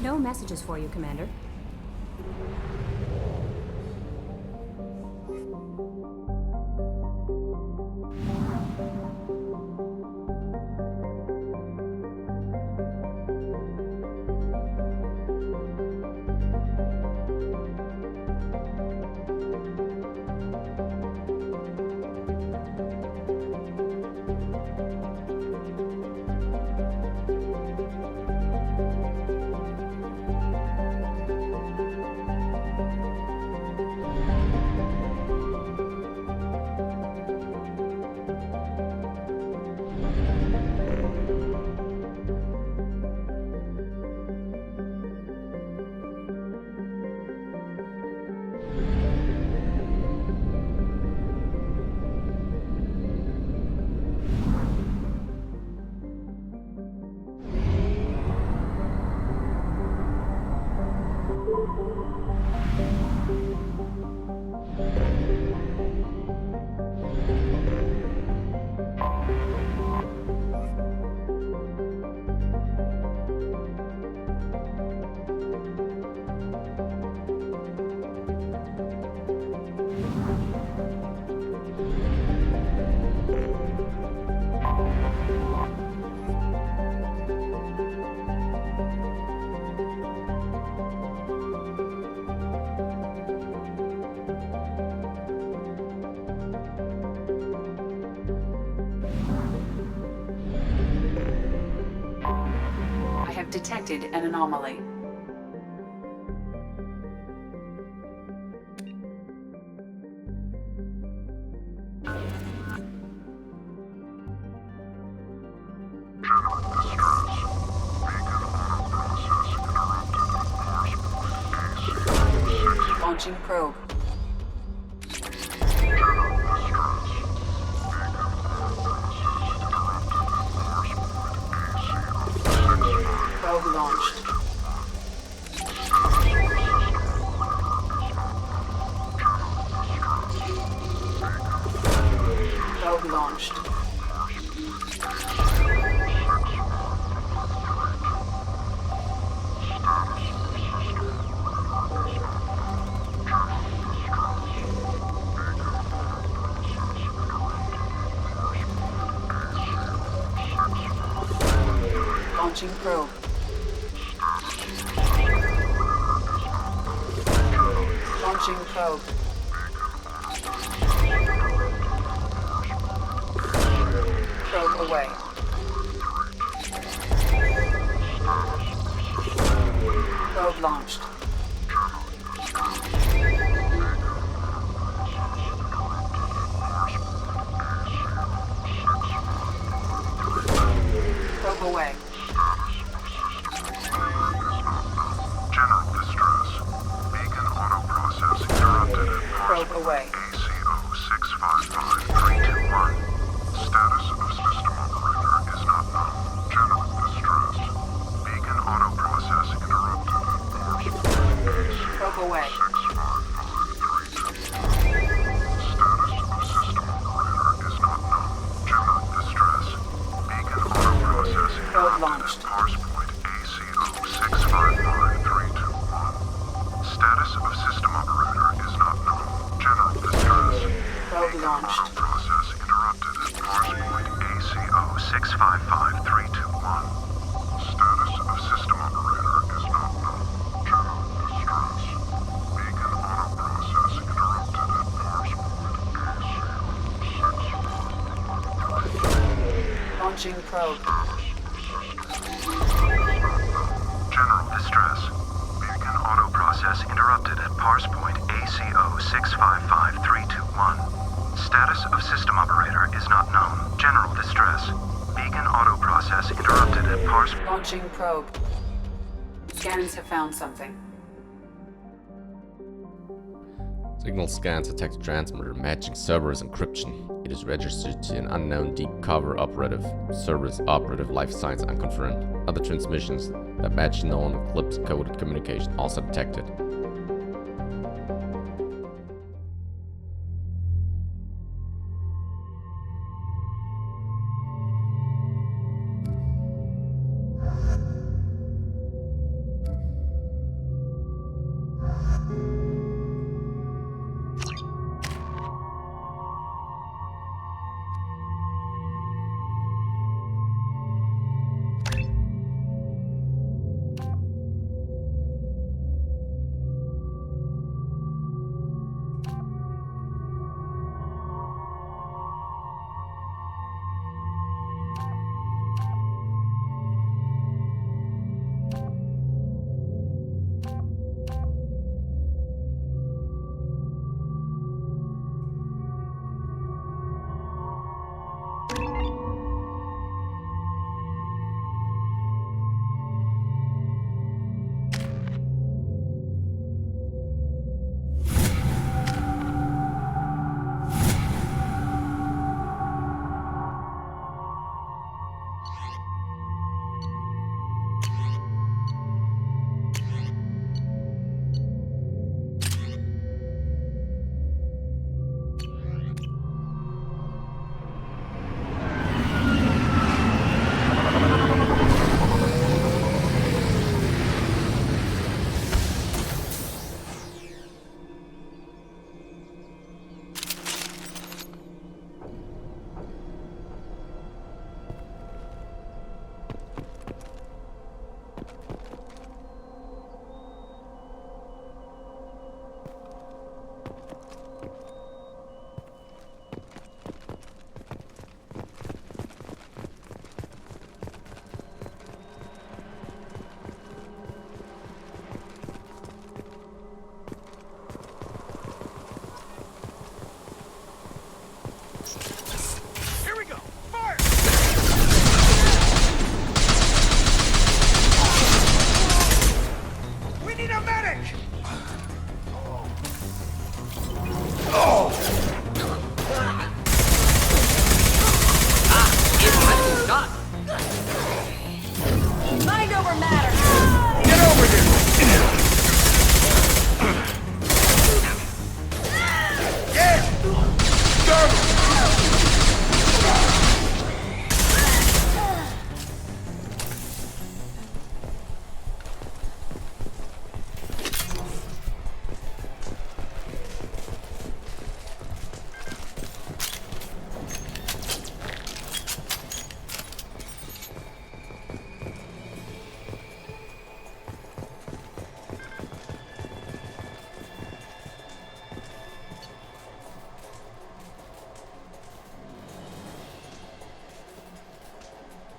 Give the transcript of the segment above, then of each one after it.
No messages for you, Commander. Detected an anomaly. Launching probe. Probe launched. Probe launched. Launching probe. Launching probe. Probe away. Probe launched. Probe away. General distress. Beacon auto process interrupted at Probe away. ACO-655321. Status of system operator is not known. General distress. Beacon auto process interrupted at Probe away. 65532. Status of system operator is not known. General distress. Beacon auto process Probe interrupted launched. at parse point ACO-655321. Status of system operator is not known. General distress. Probe launched. Process interrupted at parse point ACO-655321. Status of system operator is not known. General distress. Beacon auto process interrupted at parse point ACO-655321. Launching probe. General distress. Beacon auto process interrupted at parse point ACO-655321. Status of system operator is not known. General distress. Beacon auto process interrupted at parse... Launching probe. Scans have found something. Signal scans detect a transmitter matching Cerberus encryption. It is registered to an unknown deep cover operative. Cerberus operative life signs unconfirmed. Other transmissions that match known Eclipse coded communication also detected.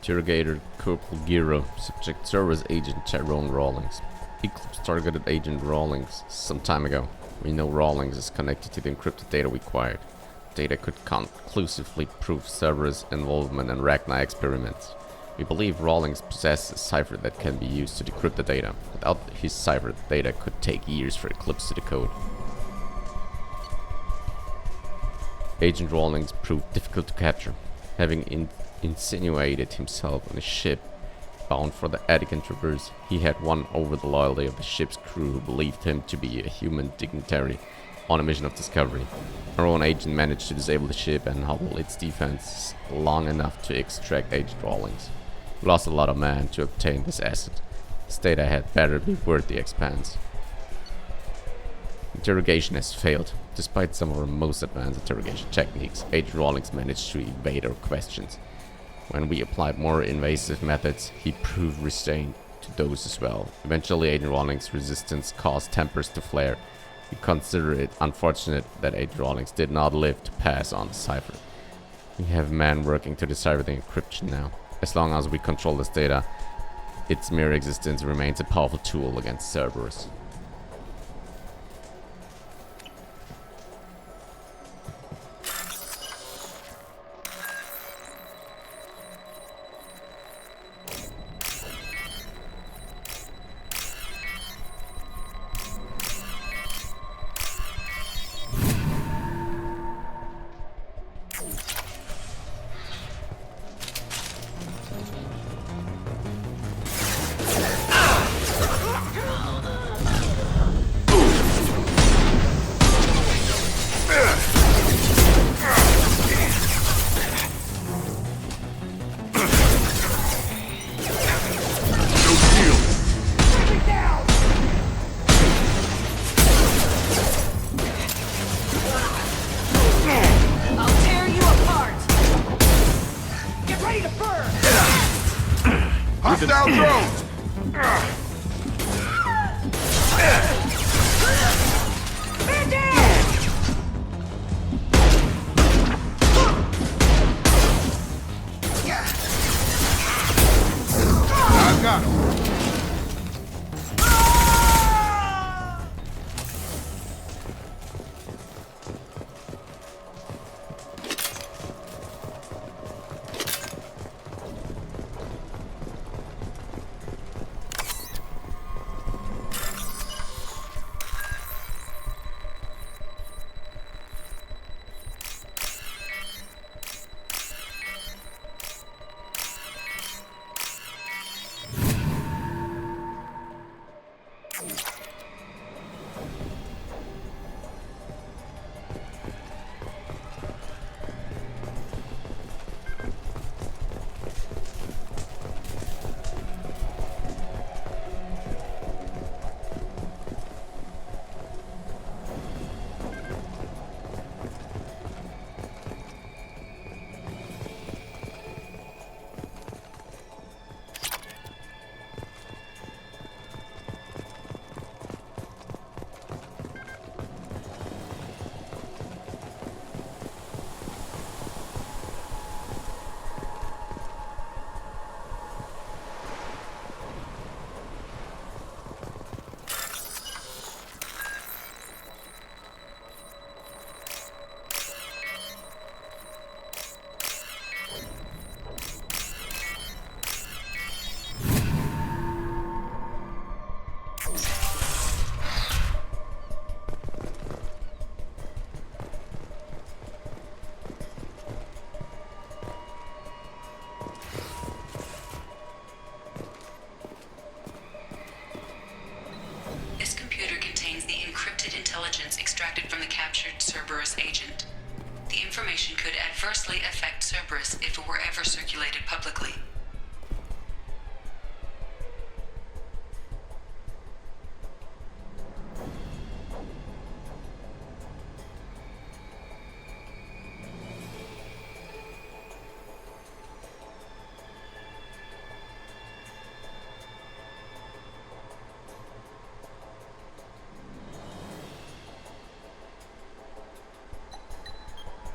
Interrogator Corporal Giro, Subject Service Agent Tyrone Rawlings. Eclipse targeted Agent Rawlings some time ago. We know Rawlings is connected to the encrypted data we acquired. Data could conclusively prove Cerberus' involvement in Ragnar experiments. We believe Rawlings possesses a cipher that can be used to decrypt the data. Without his cipher, the data could take years for Eclipse to decode. Agent Rawlings proved difficult to capture, having insinuated himself on a ship bound for the Attican Traverse. He had won over the loyalty of the ship's crew, who believed him to be a human dignitary on a mission of discovery. Our own agent managed to disable the ship and hobble its defense long enough to extract Agent Rawlings. We lost a lot of men to obtain this asset. This data had better be worth the expense. Interrogation has failed. Despite some of our most advanced interrogation techniques, Agent Rawlings managed to evade our questions. When we applied more invasive methods, he proved restrained to those as well. Eventually, Agent Rawlings' resistance caused tempers to flare. We consider it unfortunate that Agent Rawlings did not live to pass on the cipher. We have men working to decipher the encryption now. As long as we control this data, its mere existence remains a powerful tool against Cerberus. Hostile drones! I've got him. Extracted from the captured Cerberus agent. The information could adversely affect Cerberus if it were ever circulated publicly.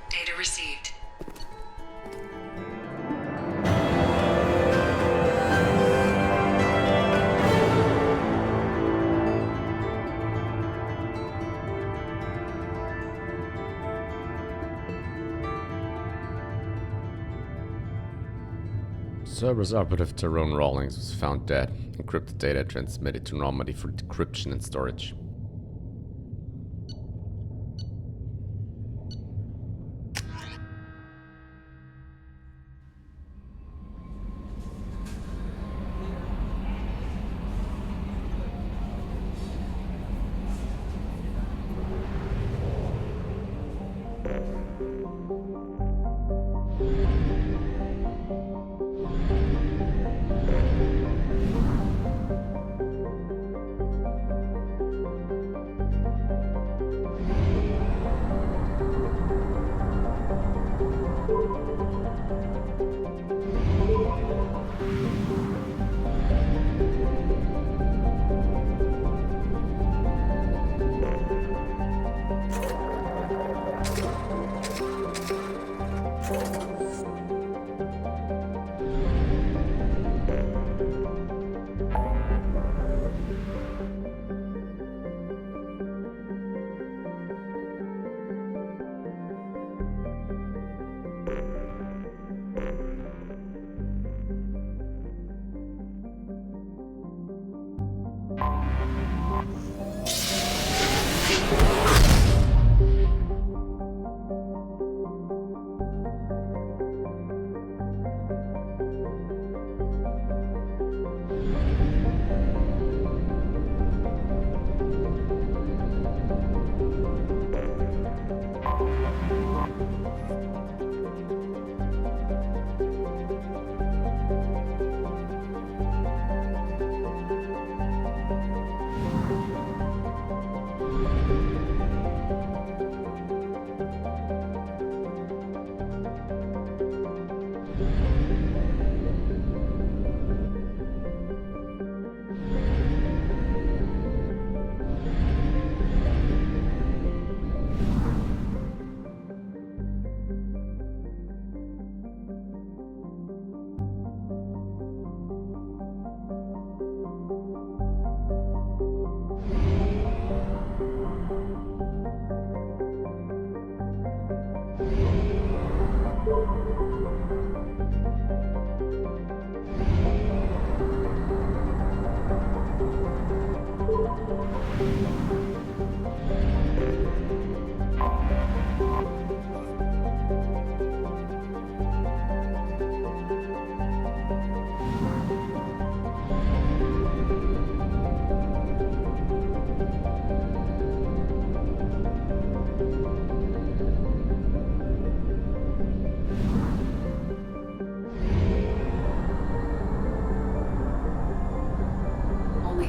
Data received. Cerberus Operative Tyrone Rawlings was found dead. Encrypted data transmitted to Normandy for decryption and storage.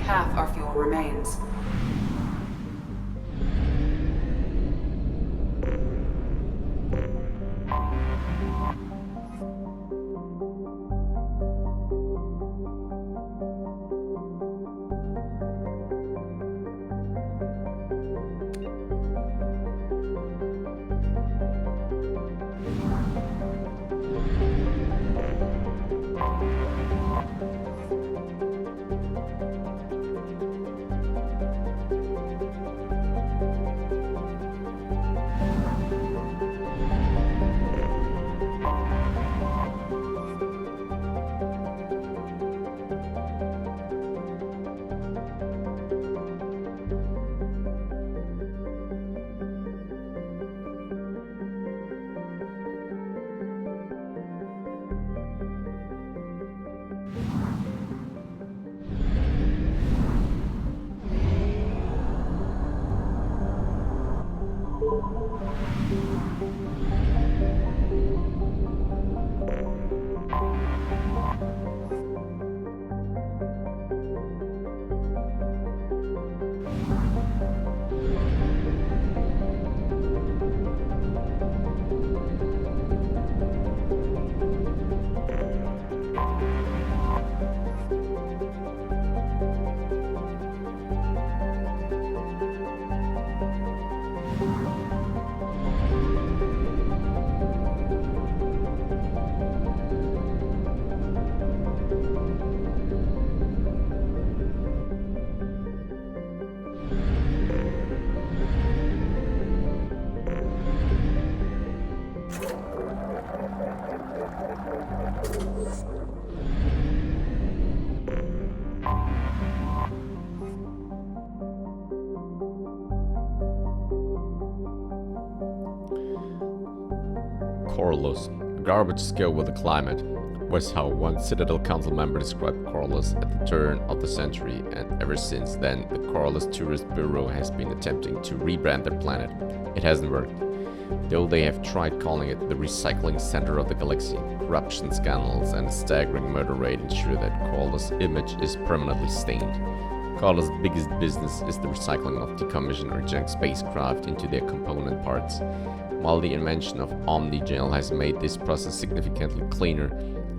Half our fuel remains. Korlus, a garbage skill with a climate, was how one Citadel Council member described Korlus at the turn of the century, and ever since then the Korlus Tourist Bureau has been attempting to rebrand their planet. It hasn't worked, though they have tried calling it the recycling center of the galaxy. Corruption scandals and a staggering murder rate ensure that Korlus' image is permanently stained. Korlus' biggest business is the recycling of decommissioned or junk spacecraft into their component parts. While the invention of Omnigel has made this process significantly cleaner,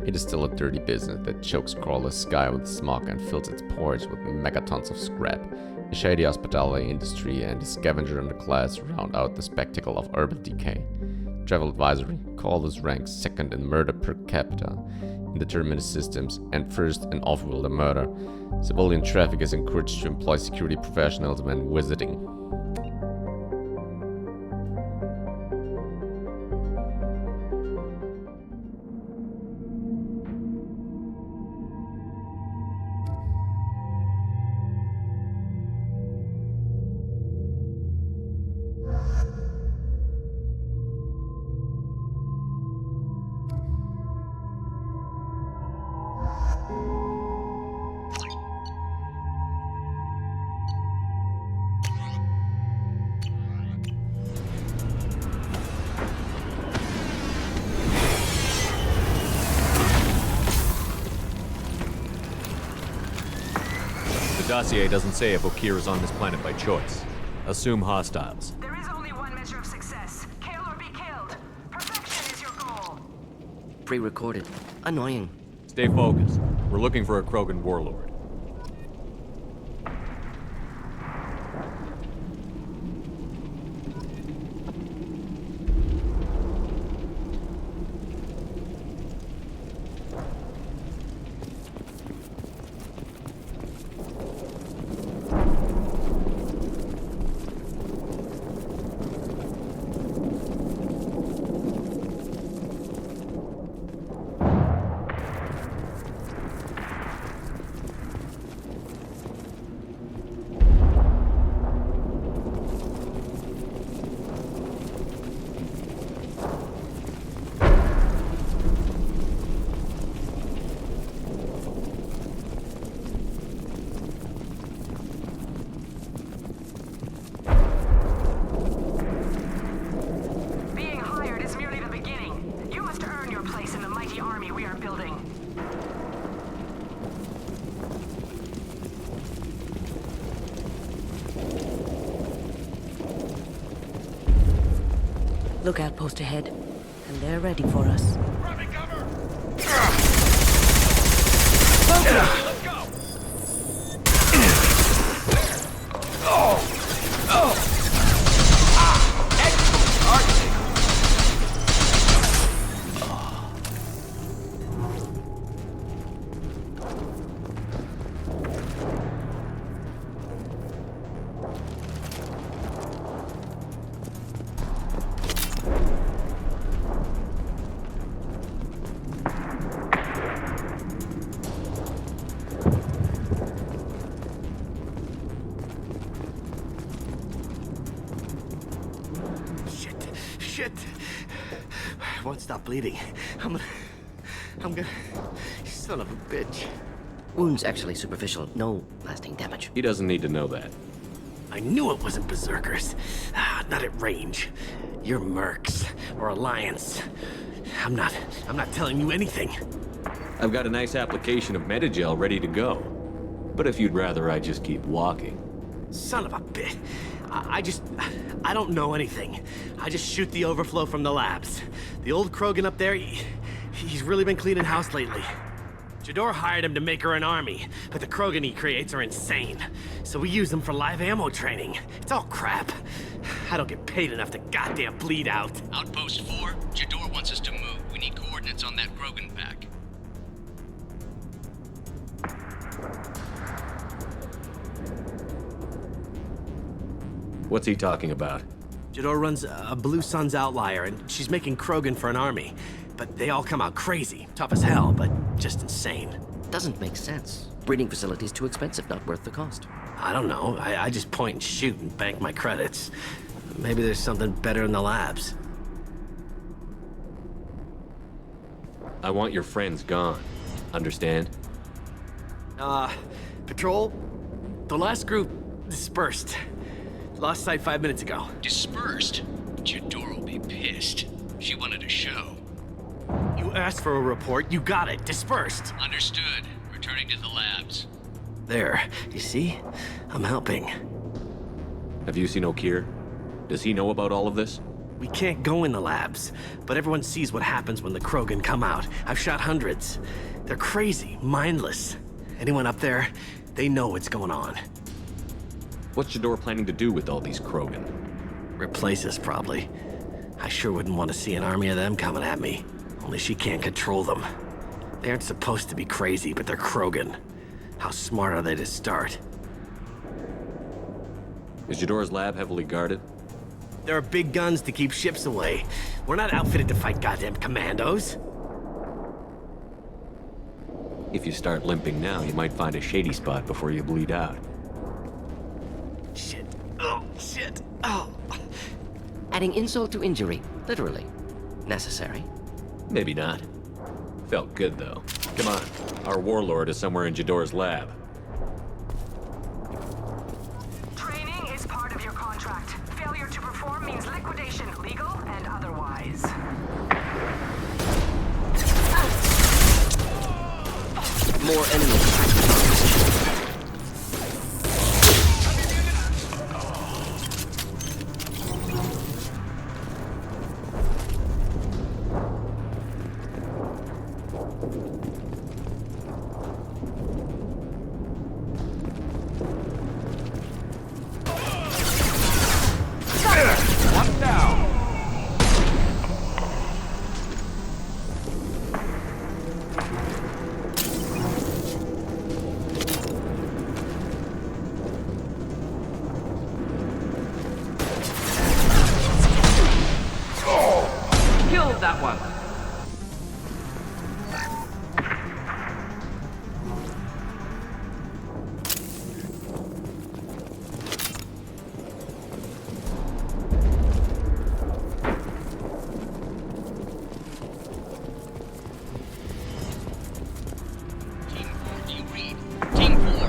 it is still a dirty business that chokes Korlus' sky with smog and fills its ports with megatons of scrap. The shady hospitality industry and the scavenger underclass round out the spectacle of urban decay. Travel advisory: Korlus ranks second in murder per capita in the Terminus systems and first in off-world murder. Civilian traffic is encouraged to employ security professionals when visiting. The dossier doesn't say if Okeer is on this planet by choice. Assume hostiles. There is only one measure of success. Kill or be killed. Perfection is your goal. Pre-recorded. Annoying. Stay focused. We're looking for a Krogan Warlord. Lookout post ahead, and they're ready for us. Grabbing cover! Let's go! Shit! I won't stop bleeding. I'm gonna... Son of a bitch. Wounds actually superficial, no lasting damage. He doesn't need to know that. I knew it wasn't Berserkers. Not at range. You're Mercs, or Alliance. I'm not telling you anything. I've got a nice application of Metagel ready to go. But if you'd rather I just keep walking. Son of a bitch. I don't know anything. I just shoot the overflow from the labs. The old Krogan up there, he's really been cleaning house lately. Jador hired him to make her an army, but the Krogan he creates are insane. So we use them for live ammo training. It's all crap. I don't get paid enough to goddamn bleed out. Outpost 4, Jador wants us to move. We need coordinates on that Krogan pack. What's he talking about? Jador runs a Blue Sun's outlier, and she's making Krogan for an army. But they all come out crazy, tough as hell, but just insane. Doesn't make sense. Breeding facility's too expensive, not worth the cost. I don't know. I just point and shoot and bank my credits. Maybe there's something better in the labs. I want your friends gone. Understand? Patrol? The last group dispersed. Lost sight 5 minutes ago. Dispersed? Jador will be pissed. She wanted a show. You asked for a report, you got it. Dispersed. Understood. Returning to the labs. There, you see? I'm helping. Have you seen Okeer? Does he know about all of this? We can't go in the labs, but everyone sees what happens when the Krogan come out. I've shot hundreds. They're crazy, mindless. Anyone up there, they know what's going on. What's Jador planning to do with all these Krogan? Replace us, probably. I sure wouldn't want to see an army of them coming at me. Only she can't control them. They aren't supposed to be crazy, but they're Krogan. How smart are they to start? Is Jador's lab heavily guarded? There are big guns to keep ships away. We're not outfitted to fight goddamn commandos. If you start limping now, you might find a shady spot before you bleed out. Shit. Oh, shit. Oh. Adding insult to injury, literally. Necessary. Maybe not. Felt good, though. Come on. Our Warlord is somewhere in Jador's lab. Training is part of your contract. Failure to perform means liquidation, legal and otherwise. More enemy. That one. Team 4, do you read? Team 4,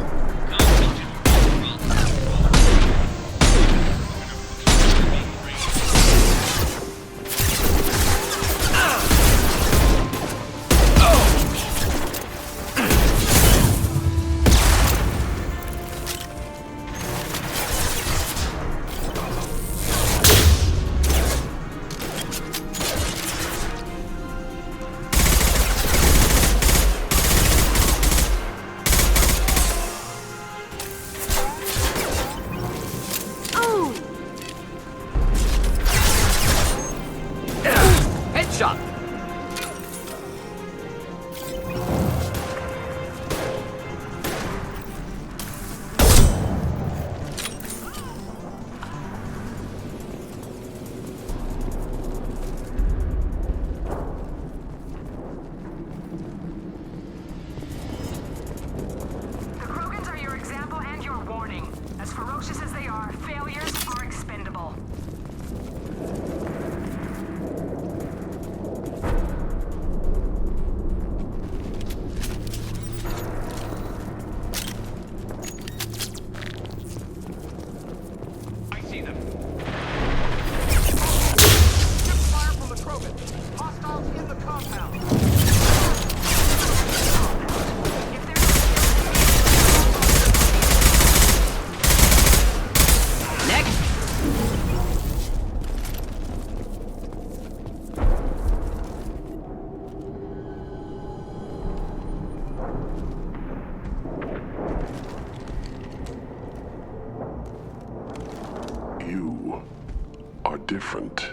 different.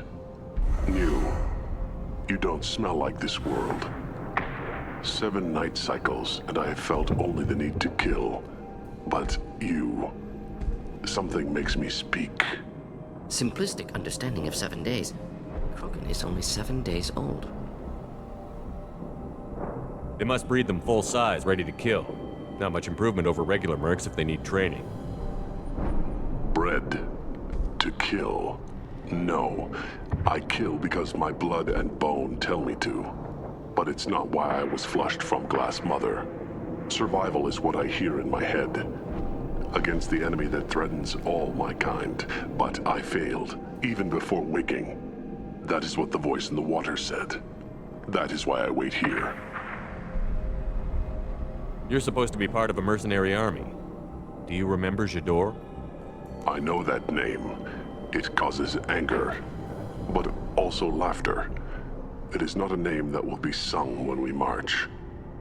New. You don't smell like this world. 7 night cycles, and I have felt only the need to kill. But you... something makes me speak. Simplistic understanding of 7 days. Krogan is only 7 days old. They must breed them full size, ready to kill. Not much improvement over regular mercs if they need training. Bred to kill. No. I kill because my blood and bone tell me to. but it's not why I was flushed from Glass Mother. Survival is what I hear in my head. Against the enemy that threatens all my kind, but I failed, even before waking. That is what the voice in the water said. That is why I wait here. You're supposed to be part of a mercenary army. Do you remember Jador? I know that name. It causes anger, but also laughter. It is not a name that will be sung when we march.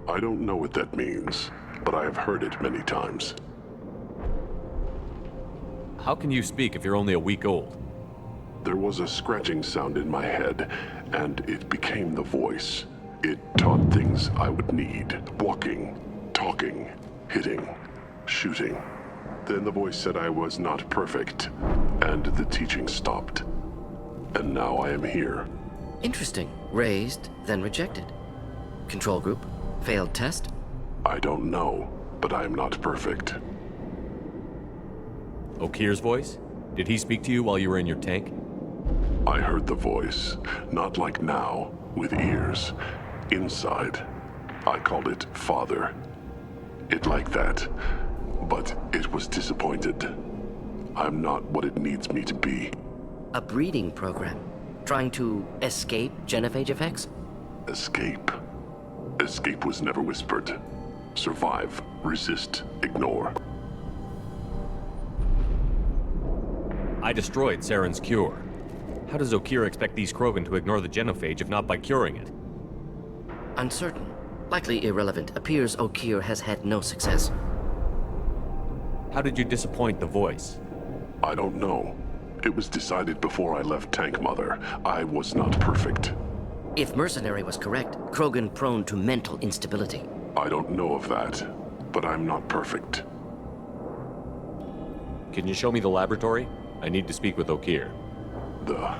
I don't know what that means, but I have heard it many times. How can you speak if you're only a week old? There was a scratching sound in my head, and it became the voice. It taught things I would need. Walking, talking, hitting, shooting. Then the voice said I was not perfect, and the teaching stopped. And now I am here. Interesting. Raised, then rejected. Control group? Failed test? I don't know, but I am not perfect. Okeer's voice? Did he speak to you while you were in your tank? I heard the voice, not like now, with ears. Inside. I called it Father. It like that, but it was disappointed. I'm not what it needs me to be. A breeding program? Trying to escape genophage effects? Escape. Escape was never whispered. Survive, resist, ignore. I destroyed Saren's cure. How does Okeer expect these Krogan to ignore the genophage if not by curing it? Uncertain. Likely irrelevant. Appears Okeer has had no success. How did you disappoint the voice? I don't know. It was decided before I left Tank Mother. I was not perfect. If Mercenary was correct, Krogan prone to mental instability. I don't know of that, but I'm not perfect. Can you show me the laboratory? I need to speak with Okeer. The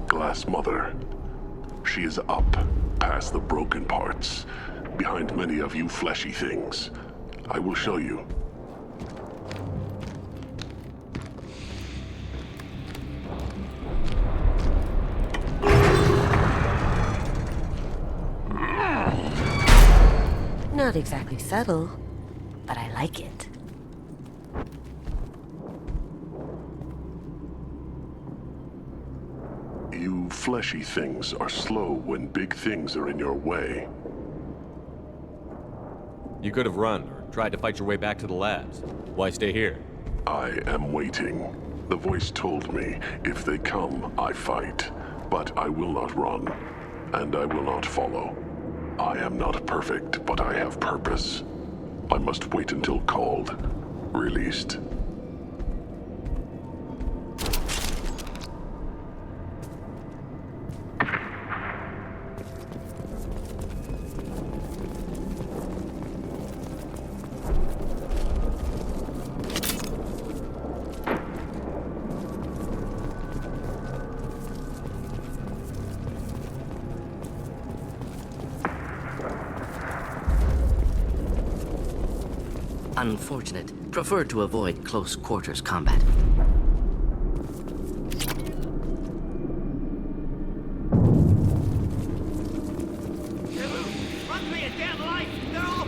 Glass Mother. She is up, past the broken parts, behind many of you fleshy things. I will show you. Not exactly subtle, but I like it. You fleshy things are slow when big things are in your way. You could have run or tried to fight your way back to the labs. Why stay here? I am waiting. The voice told me, if they come, I fight. But I will not run, and I will not follow. I am not perfect, but I have purpose. I must wait until called, released. Unfortunate. Prefer to avoid close quarters combat. Run me a damn life! They're all...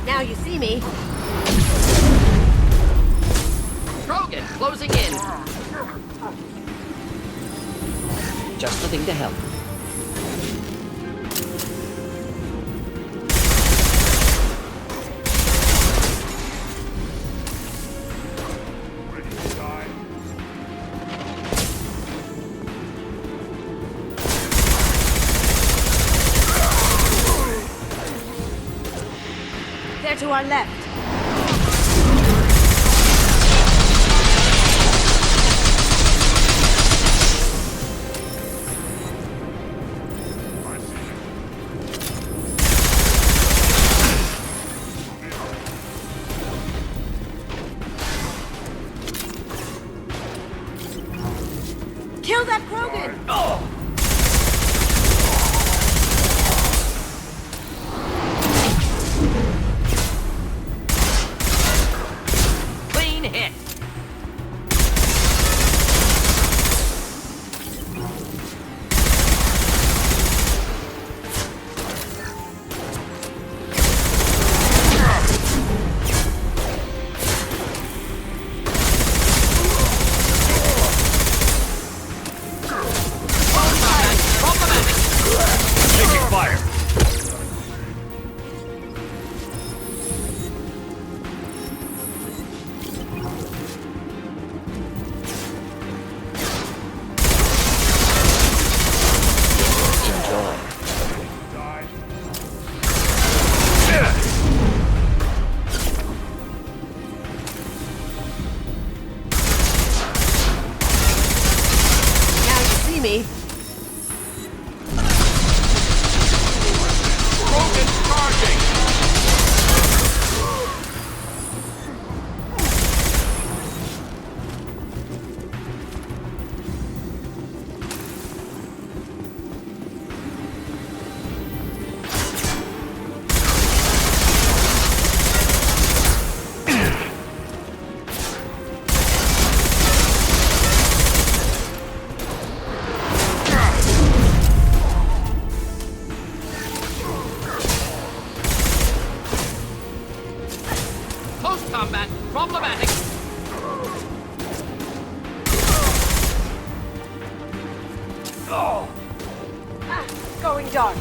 Now you see me. Krogan, closing in. Just the thing to help. They're to our left. Kill that Krogan! me. Krogan charging! Combat problematic. Going dark.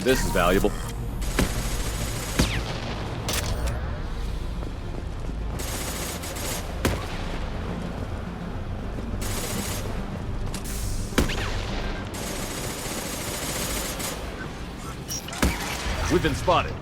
This is valuable. We've been spotted.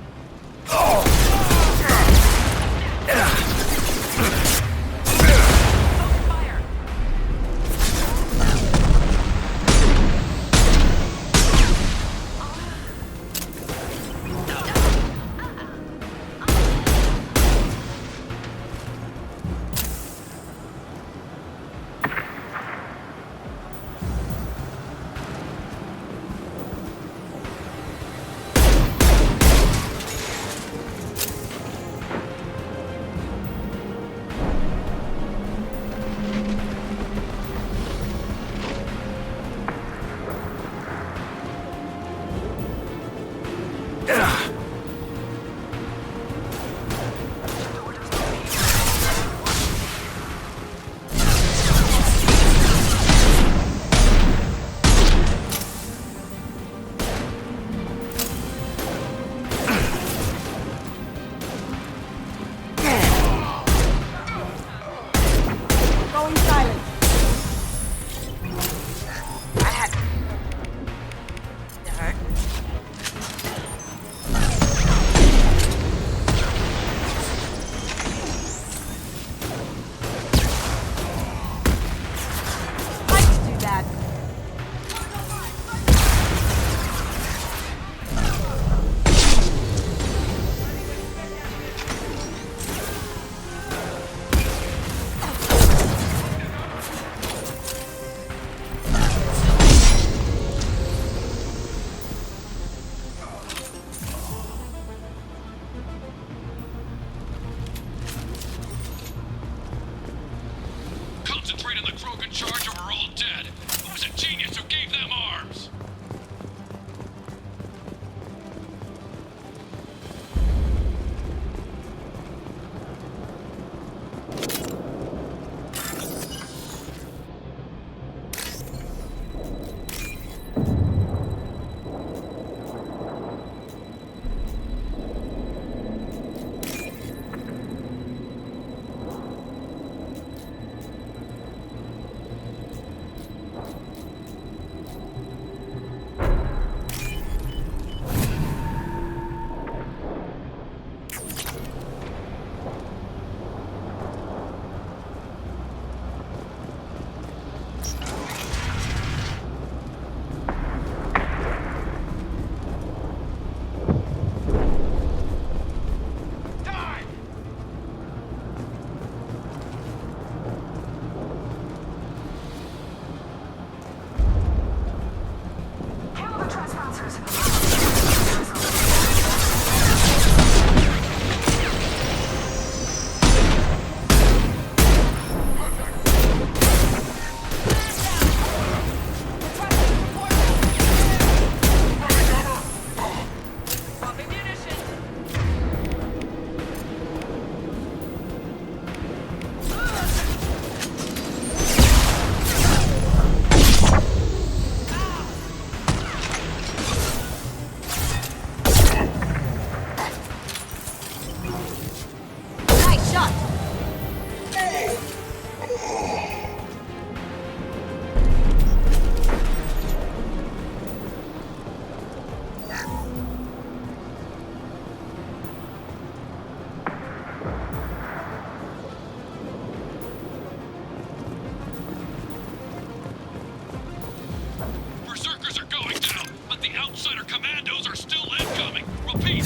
commandos are still incoming. Repeat.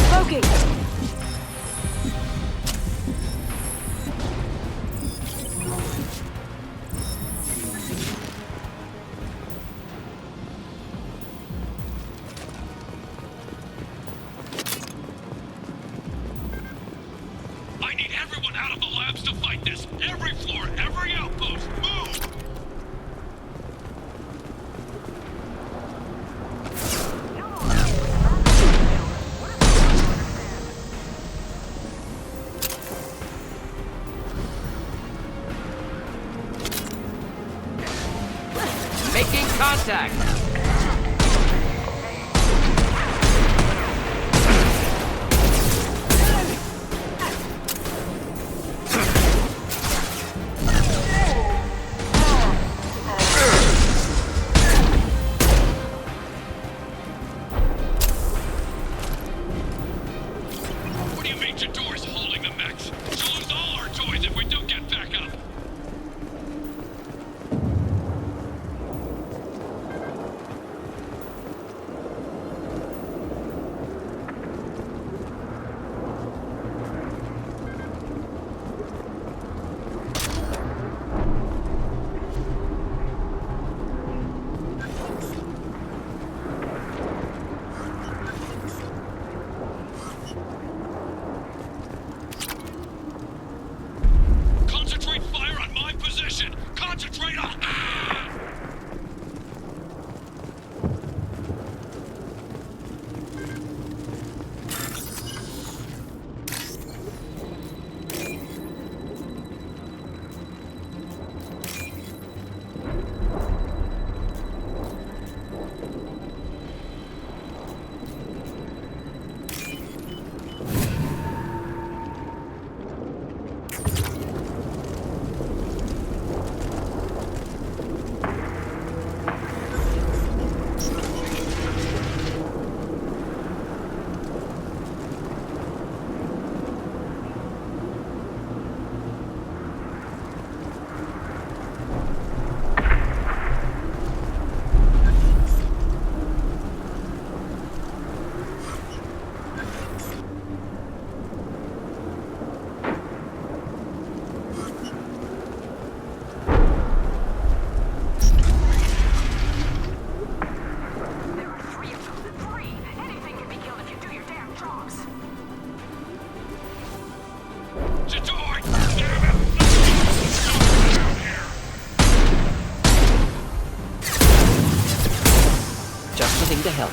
Smoking! I need everyone out of the labs to fight this. Every floor, every outpost, move! Making contact. What do you mean Jador's holding the mechs? She'll lose all our toys if we don't get back up. Concentrate fire on my position! Concentrate on... There are three of them. Three! Anything can be killed if you do your damn jobs. Jador! Damn it! Down here! Just the thing to help.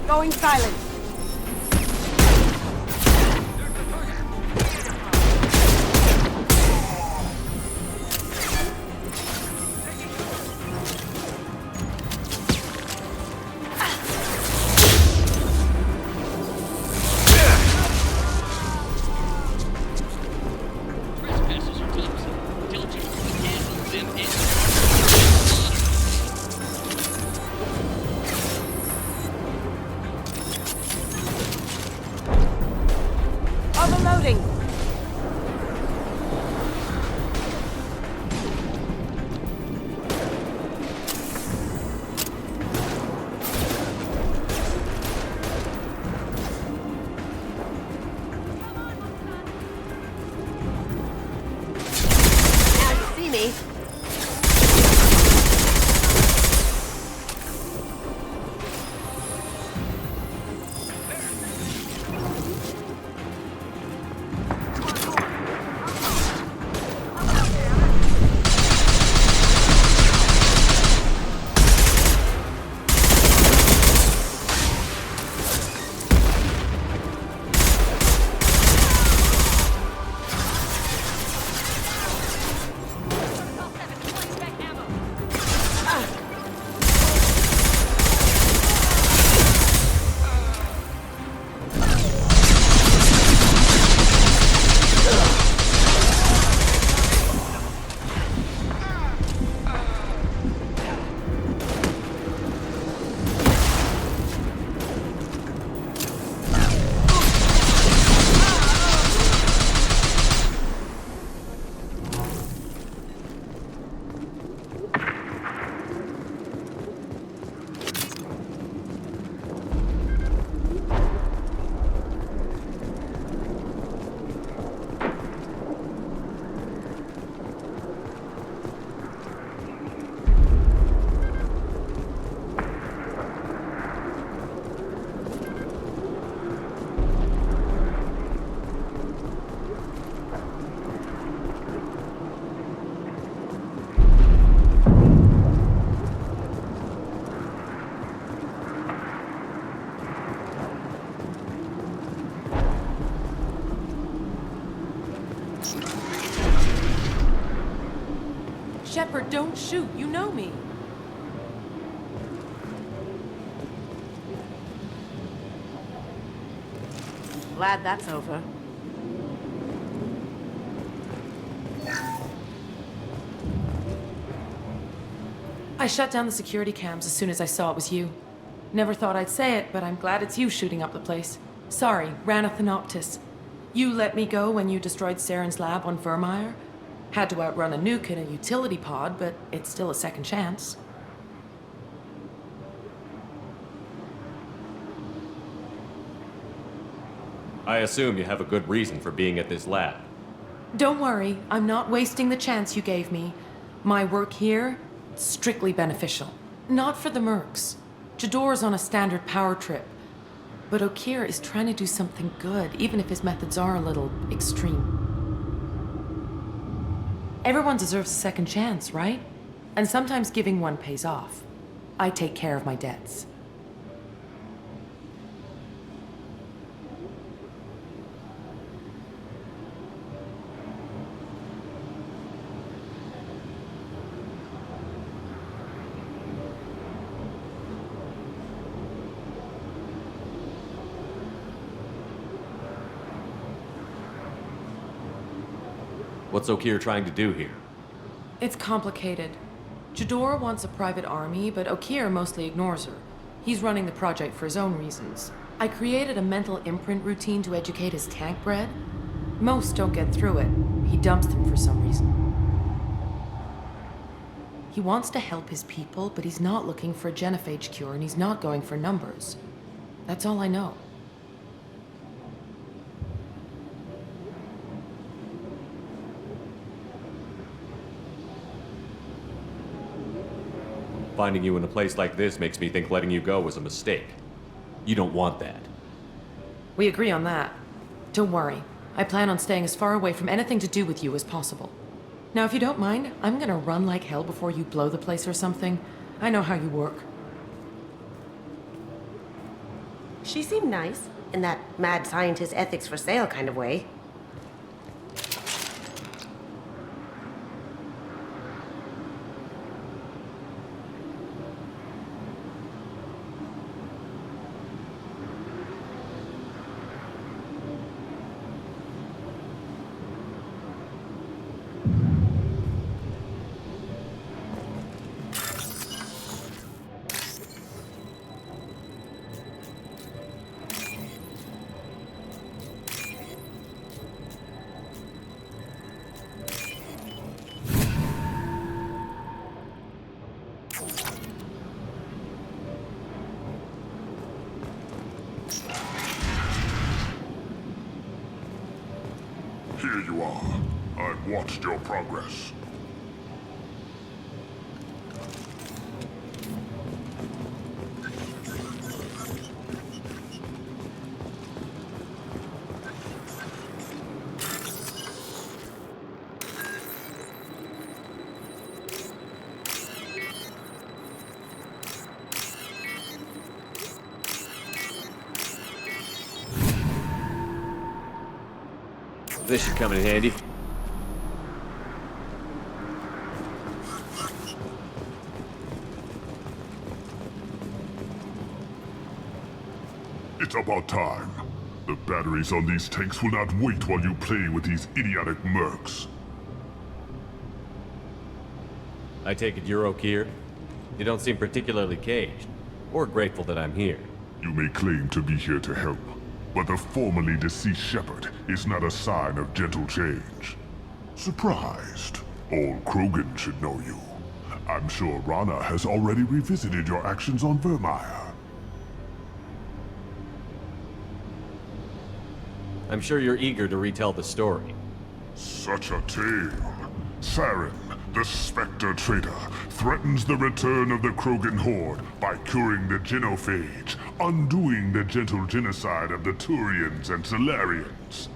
Going silent. Trespassers are clumsy. Diligent. We can't move them in. Shepard, don't shoot. You know me. Glad that's over. I shut down the security cams as soon as I saw it was you. Never thought I'd say it, but I'm glad it's you shooting up the place. Sorry, Ranathanoptis. You let me go when you destroyed Saren's lab on Vermeer. Had to outrun a nuke in a utility pod, but it's still a second chance. I assume you have a good reason for being at this lab. Don't worry, I'm not wasting the chance you gave me. My work here, strictly beneficial. Not for the mercs. Jador's on a standard power trip. But Okeer is trying to do something good, even if his methods are a little extreme. Everyone deserves a second chance, right? And sometimes giving one pays off. I take care of my debts. What's Okeer trying to do here? It's complicated. Jador wants a private army, but Okeer mostly ignores her. He's running the project for his own reasons. I created a mental imprint routine to educate his tank bred. Most don't get through it. He dumps them for some reason. He wants to help his people, but he's not looking for a genophage cure, and he's not going for numbers. That's all I know. Finding you in a place like this makes me think letting you go was a mistake. You don't want that. We agree on that. Don't worry. I plan on staying as far away from anything to do with you as possible. Now, if you don't mind, I'm gonna run like hell before you blow the place or something. I know how you work. She seemed nice, in that mad scientist ethics for sale kind of way. Here you are. I've watched your progress. This should come in handy. It's about time. The batteries on these tanks will not wait while you play with these idiotic mercs. I take it you're Okeer? You don't seem particularly caged, or grateful that I'm here. You may claim to be here to help, but the formerly deceased Shepard is not a sign of gentle change. Surprised? All Krogan should know you. I'm sure Rana has already revisited your actions on Vermeer. I'm sure you're eager to retell the story. Such a tale. Saren, the Spectre traitor, threatens the return of the Krogan horde by curing the genophage, undoing the gentle genocide of the Turians and Solarians.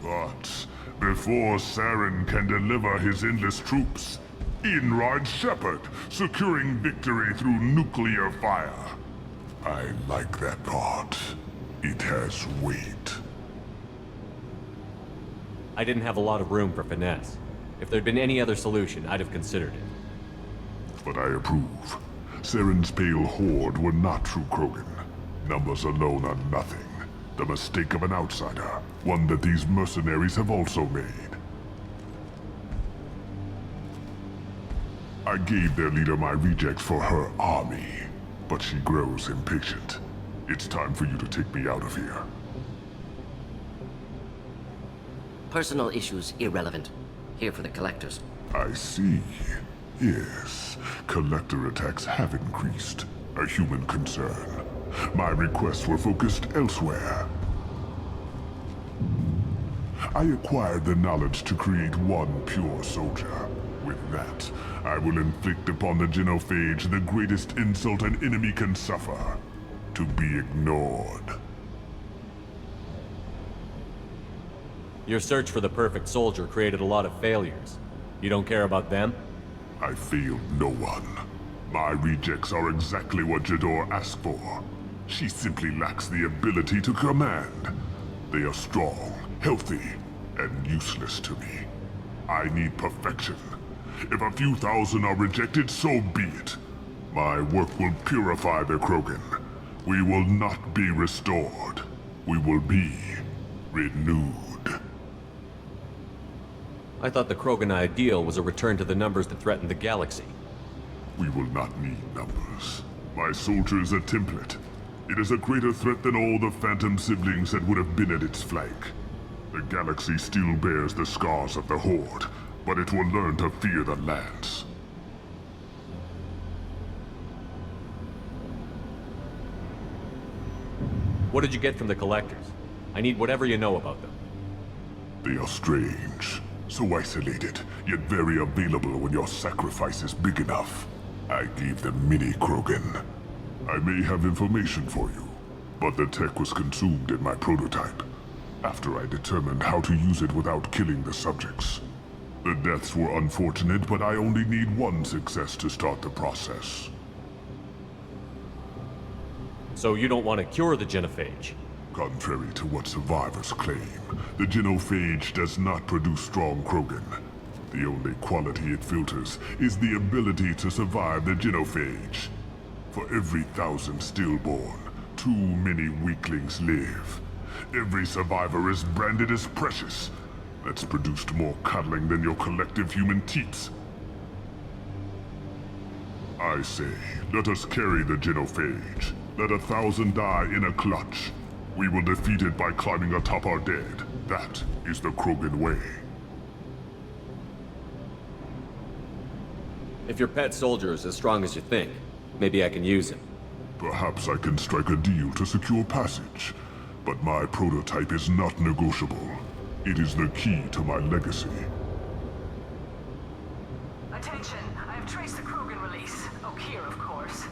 But before Saren can deliver his endless troops, in rides Shepard, securing victory through nuclear fire. I like that part. It has weight. I didn't have a lot of room for finesse. If there'd been any other solution, I'd have considered it. But I approve. Saren's pale horde were not true Krogan. Numbers alone are nothing. The mistake of an outsider. One that these mercenaries have also made. I gave their leader my rejects for her army, but she grows impatient. It's time for you to take me out of here. Personal issues irrelevant. Here for the collectors. I see. Yes, collector attacks have increased. A human concern. My requests were focused elsewhere. I acquired the knowledge to create one pure soldier. With that, I will inflict upon the genophage the greatest insult an enemy can suffer. To be ignored. Your search for the perfect soldier created a lot of failures. You don't care about them? I failed no one. My rejects are exactly what Jador asked for. She simply lacks the ability to command. They are strong, healthy, and useless to me. I need perfection. If a few thousand are rejected, so be it. My work will purify the Krogan. We will not be restored. We will be renewed. I thought the Krogan ideal was a return to the numbers that threatened the galaxy. We will not need numbers. My soldier is a template. It is a greater threat than all the Phantom siblings that would have been at its flank. The galaxy still bears the scars of the Horde, but it will learn to fear the Lance. What did you get from the Collectors? I need whatever you know about them. They are strange. So isolated, yet very available when your sacrifice is big enough. I gave them mini Krogan. I may have information for you, but the tech was consumed in my prototype, after I determined how to use it without killing the subjects. The deaths were unfortunate, but I only need one success to start the process. So you don't want to cure the genophage? Contrary to what survivors claim, the genophage does not produce strong Krogan. The only quality it filters is the ability to survive the genophage. For every 1,000 stillborn, too many weaklings live. Every survivor is branded as precious. That's produced more cuddling than your collective human teats. I say, let us carry the genophage. Let 1,000 die in a clutch. We will defeat it by climbing atop our dead. That is the Krogan way. If your pet soldier is as strong as you think, maybe I can use him. Perhaps I can strike a deal to secure passage. But my prototype is not negotiable. It is the key to my legacy. Attention, I have traced the Krogan release. Okeer, of course.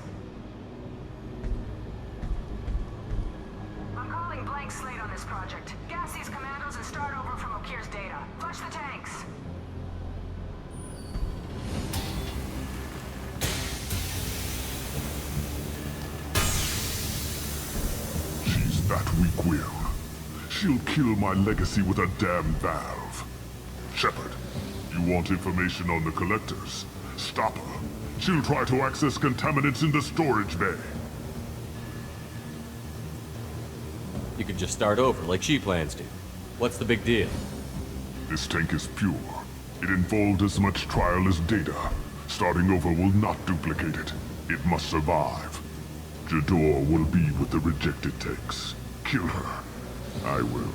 I'm calling blank slate on this project. Gas these commandos and start over from Okeer's data. Flush the tanks. She's that weak-willed. She'll kill my legacy with a damn valve. Shepard, you want information on the Collectors? Stop her. She'll try to access contaminants in the storage bay. You could just start over, like she plans to. What's the big deal? This tank is pure. It involved as much trial as data. Starting over will not duplicate it. It must survive. Jador will be with the rejected tanks. Kill her. I will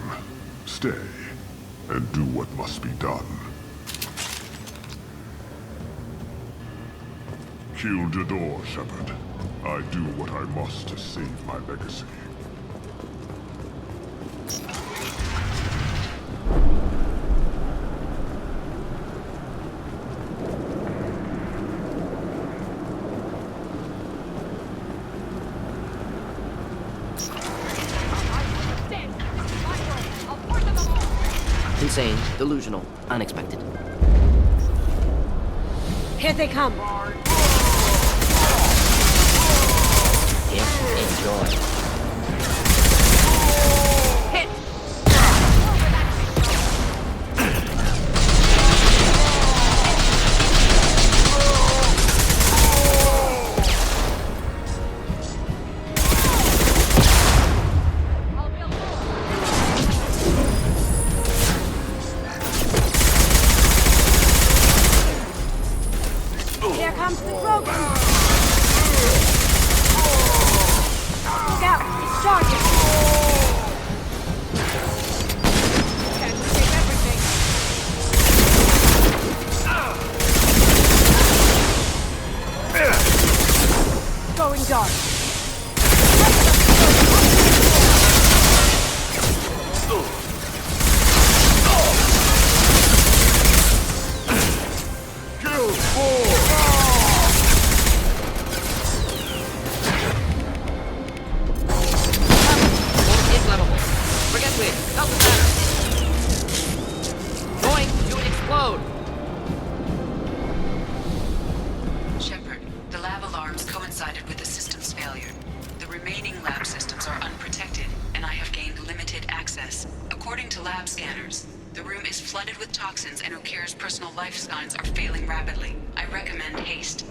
stay and do what must be done. Kill Jador, Shepard. I do what I must to save my legacy. Insane, delusional, unexpected. Here they come. Enjoy. Hit! comes the Krogan! Look out! It's charging! Can't escape everything! Going dark! Shepard, the lab alarms coincided with the system's failure. The remaining lab systems are unprotected, and I have gained limited access. According to lab scanners, the room is flooded with toxins and Okeer's personal life signs are failing rapidly. I recommend haste.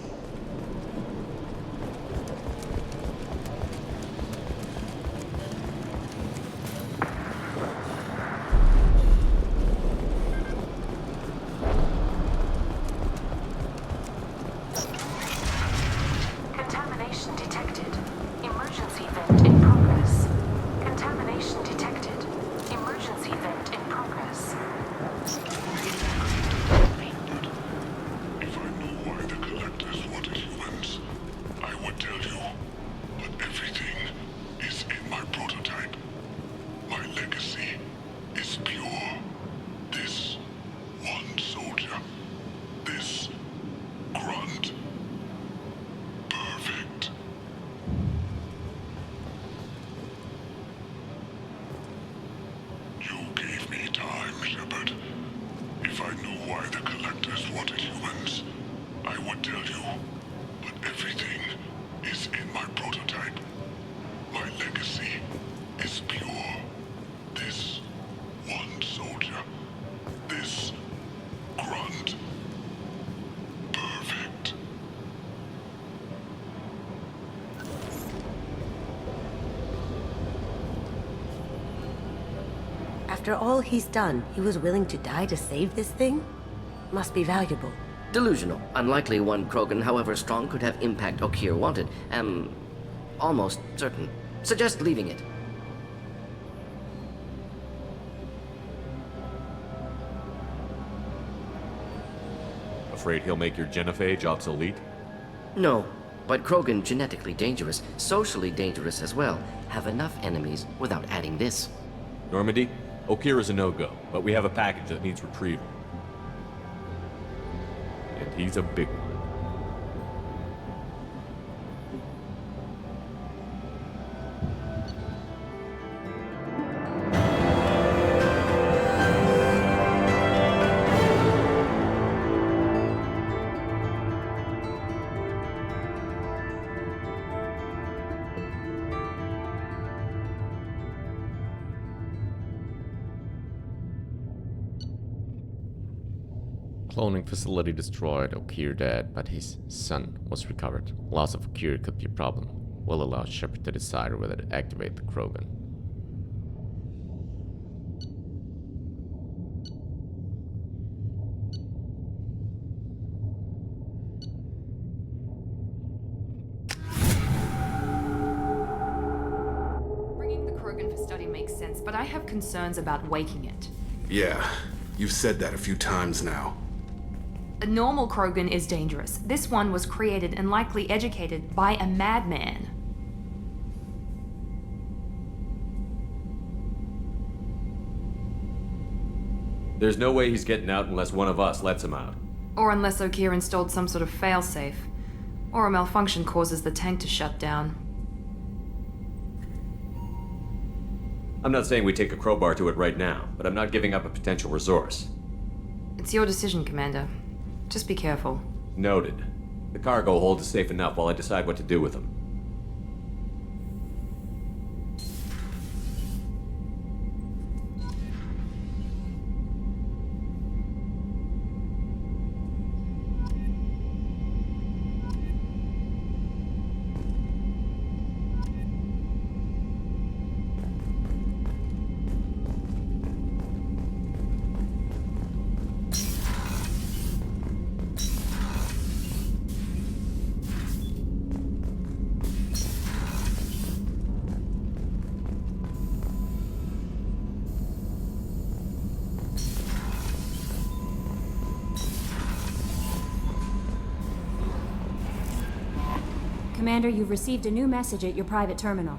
Contamination detected. Emergency vent in progress. Contamination detected. Emergency vent in progress. If I knew why the Collectors wanted humans, I would tell you. But everything is in my prototype. My legacy is pure. This one soldier. This grunt. Perfect. You gave me time, Shepard. If I knew why the Collectors wanted humans, I would tell you. But everything is in my prototype. My legacy is pure. This one soldier. This grunt. Perfect. After all he's done, he was willing to die to save this thing? Must be valuable. Delusional. Unlikely one Krogan, however strong, could have impact Okeer wanted. Am almost certain. Suggest leaving it. Afraid he'll make your genophage obsolete? No, but Krogan genetically dangerous, socially dangerous as well. Have enough enemies without adding this. Normandy, Okeer is a no-go, but we have a package that needs retrieval. And he's a big one. Cloning facility destroyed, Okeer dead, but his son was recovered. Loss of Okeer could be a problem. Will allow Shepard to decide whether to activate the Krogan. Bringing the Krogan for study makes sense, but I have concerns about waking it. Yeah, you've said that a few times now. A normal Krogan is dangerous. This one was created and likely educated by a madman. There's no way he's getting out unless one of us lets him out. Or unless Okeer installed some sort of failsafe. Or a malfunction causes the tank to shut down. I'm not saying we take a crowbar to it right now, but I'm not giving up a potential resource. It's your decision, Commander. Just be careful. Noted. The cargo hold is safe enough while I decide what to do with them. Commander, you've received a new message at your private terminal.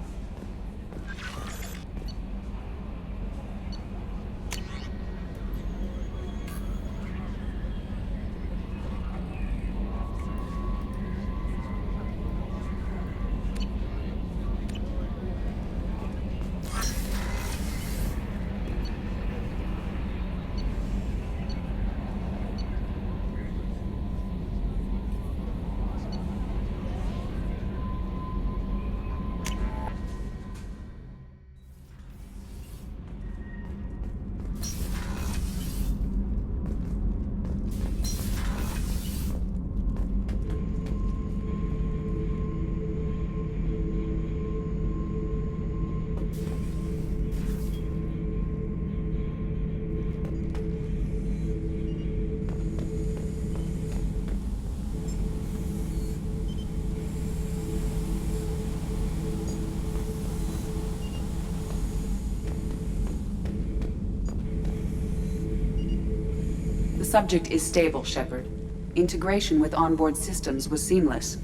The subject is stable, Shepard. Integration with onboard systems was seamless.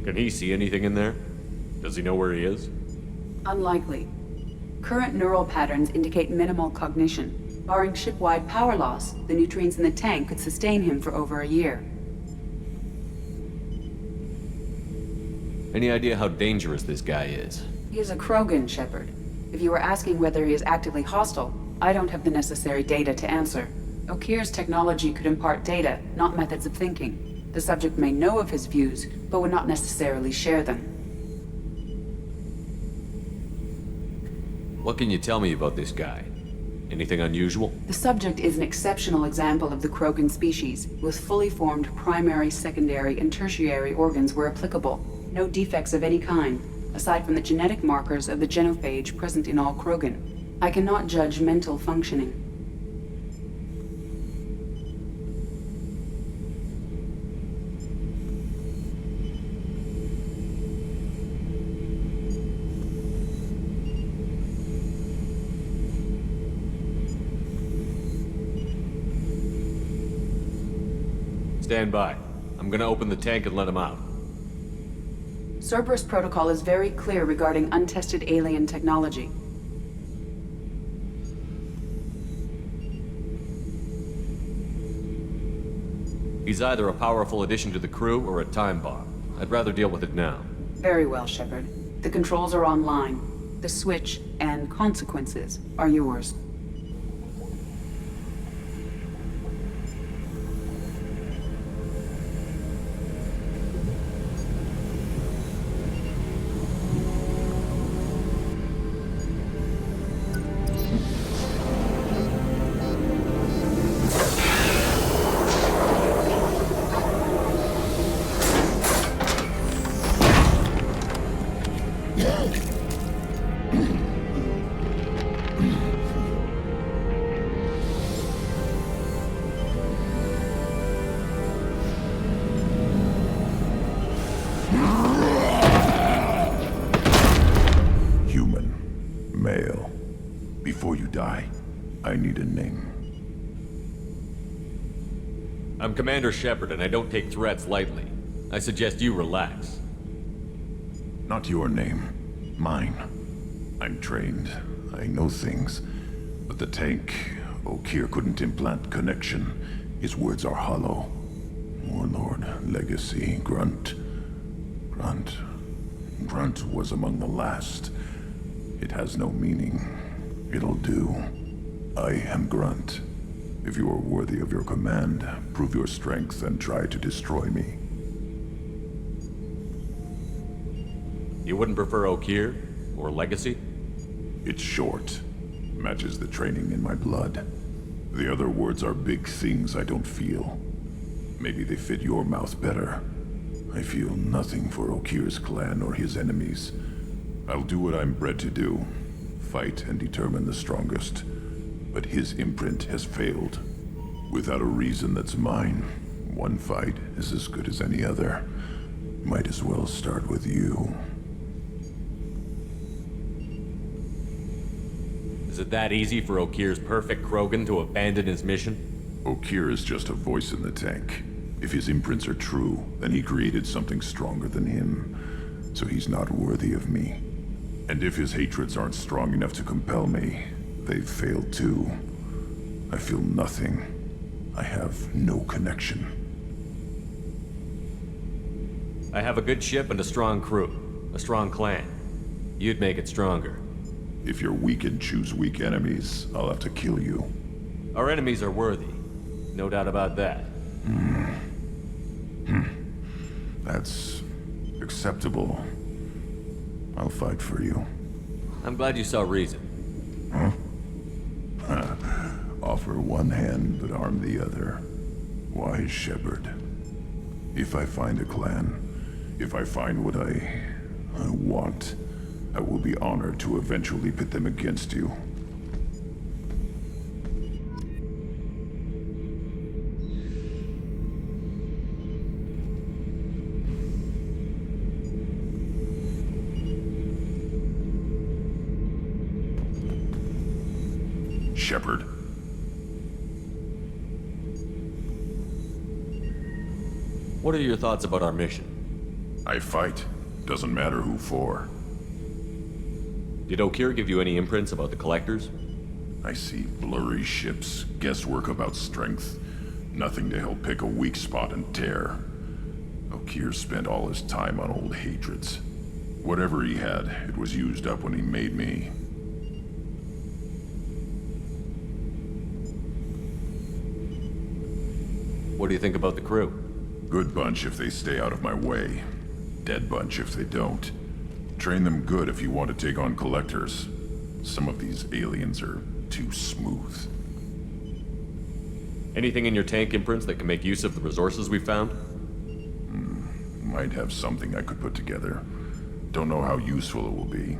Can he see anything in there? Does he know where he is? Unlikely. Current neural patterns indicate minimal cognition. Barring ship-wide power loss, the nutrients in the tank could sustain him for over a year. Any idea how dangerous this guy is? He is a Krogan, Shepard. If you were asking whether he is actively hostile, I don't have the necessary data to answer. Okeer's technology could impart data, not methods of thinking. The subject may know of his views, but would not necessarily share them. What can you tell me about this guy? Anything unusual? The subject is an exceptional example of the Krogan species, with fully formed primary, secondary, and tertiary organs where applicable. No defects of any kind, aside from the genetic markers of the genophage present in all Krogan. I cannot judge mental functioning. Stand by. I'm gonna open the tank and let him out. Cerberus protocol is very clear regarding untested alien technology. He's either a powerful addition to the crew or a time bomb. I'd rather deal with it now. Very well, Shepard. The controls are online. The switch and consequences are yours. I'm Commander Shepard, and I don't take threats lightly. I suggest you relax. Not your name. Mine. I'm trained. I know things. But the tank, Okeer couldn't implant connection. His words are hollow. Warlord, Legacy, Grunt. Grunt was among the last. It has no meaning. It'll do. I am Grunt. If you are worthy of your command, prove your strength and try to destroy me. You wouldn't prefer Okeer? Or Legacy? It's short. Matches the training in my blood. The other words are big things I don't feel. Maybe they fit your mouth better. I feel nothing for Okeer's clan or his enemies. I'll do what I'm bred to do. Fight and determine the strongest. But his imprint has failed. Without a reason that's mine, one fight is as good as any other. Might as well start with you. Is it that easy for Okeer's perfect Krogan to abandon his mission? Okeer is just a voice in the tank. If his imprints are true, then he created something stronger than him, so he's not worthy of me. And if his hatreds aren't strong enough to compel me, they've failed too. I feel nothing. I have no connection. I have a good ship and a strong crew. A strong clan. You'd make it stronger. If you're weak and choose weak enemies, I'll have to kill you. Our enemies are worthy. No doubt about that. That's acceptable. I'll fight for you. I'm glad you saw reason. Huh? Offer one hand, but arm the other. Wise Shepard. If I find a clan, if I find what I want, I will be honored to eventually pit them against you. Shepard. What are your thoughts about our mission? I fight. Doesn't matter who for. Did Okeer give you any imprints about the Collectors? I see blurry ships, guesswork about strength. Nothing to help pick a weak spot and tear. Okeer spent all his time on old hatreds. Whatever he had, it was used up when he made me. What do you think about the crew? Good bunch if they stay out of my way. Dead bunch if they don't. Train them good if you want to take on Collectors. Some of these aliens are too smooth. Anything in your tank imprints that can make use of the resources we found? Might have something I could put together. Don't know how useful it will be.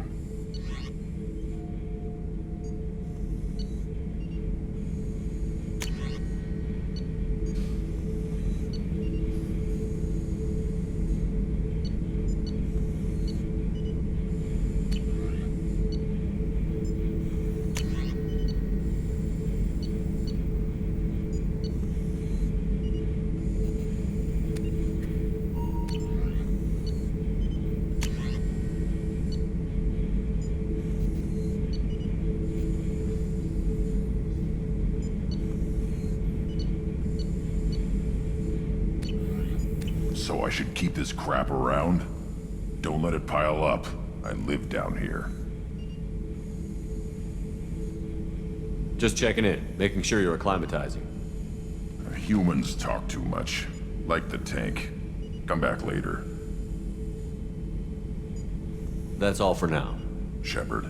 So I should keep this crap around? Don't let it pile up. I live down here. Just checking in, making sure you're acclimatizing. Humans talk too much. Like the tank. Come back later. That's all for now. Shepard.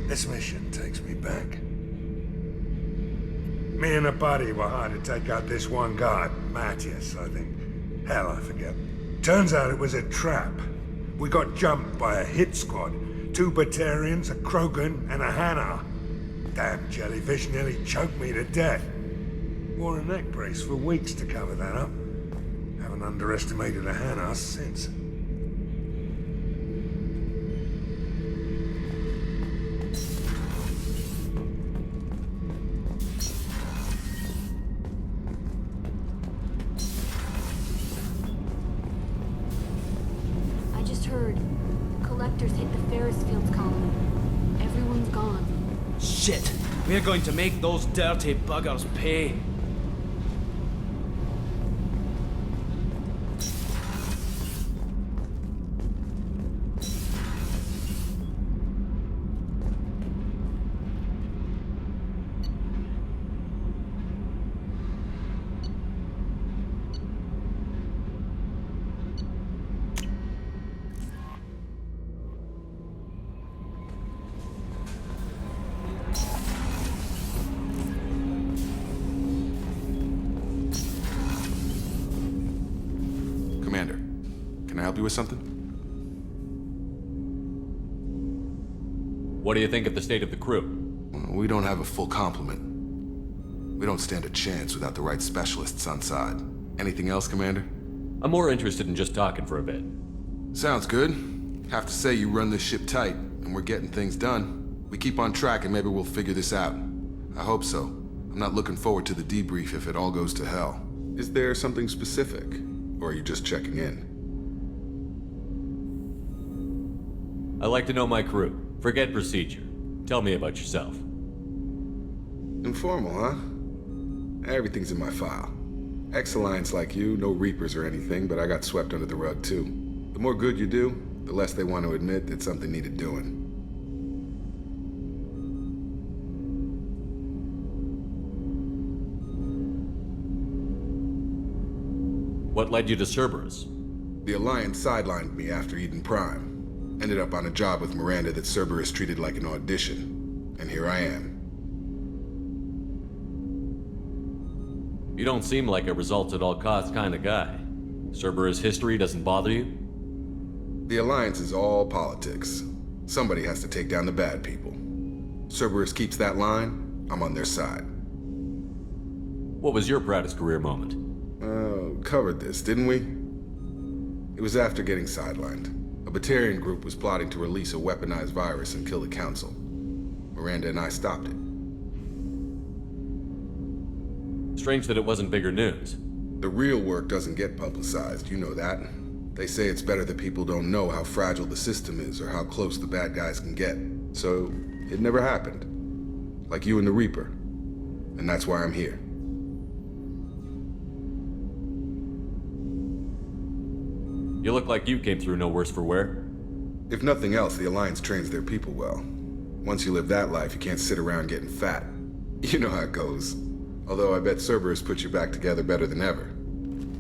This mission takes me back. Me and a buddy were hired to take out this one guy, Matthias, I think. Hell, I forget. Turns out it was a trap. We got jumped by a hit squad. 2 Batarians, a Krogan, and a Hanar. Damn jellyfish nearly choked me to death. Wore a neck brace for weeks to cover that up. Haven't underestimated a Hanar since. Shit! We're going to make those dirty buggers pay. Commander, can I help you with something? What do you think of the state of the crew? We don't have a full complement. We don't stand a chance without the right specialists on side. Anything else, Commander? I'm more interested in just talking for a bit. Sounds good. Have to say you run this ship tight, and we're getting things done. We keep on track and maybe we'll figure this out. I hope so. I'm not looking forward to the debrief if it all goes to hell. Is there something specific? Or are you just checking in? I like to know my crew. Forget procedure. Tell me about yourself. Informal, huh? Everything's in my file. Ex-Alliance like you, no Reapers or anything, but I got swept under the rug too. The more good you do, the less they want to admit that something needed doing. What led you to Cerberus? The Alliance sidelined me after Eden Prime. Ended up on a job with Miranda that Cerberus treated like an audition. And here I am. You don't seem like a results-at-all-costs kind of guy. Cerberus history doesn't bother you? The Alliance is all politics. Somebody has to take down the bad people. Cerberus keeps that line, I'm on their side. What was your proudest career moment? Covered this, didn't we? It was after getting sidelined. A Batarian group was plotting to release a weaponized virus and kill the Council. Miranda and I stopped it. Strange that it wasn't bigger news. The real work doesn't get publicized, you know that. They say it's better that people don't know how fragile the system is or how close the bad guys can get. So, it never happened. Like you and the Reaper. And that's why I'm here. You look like you came through no worse for wear. If nothing else, the Alliance trains their people well. Once you live that life, you can't sit around getting fat. You know how it goes. Although I bet Cerberus put you back together better than ever.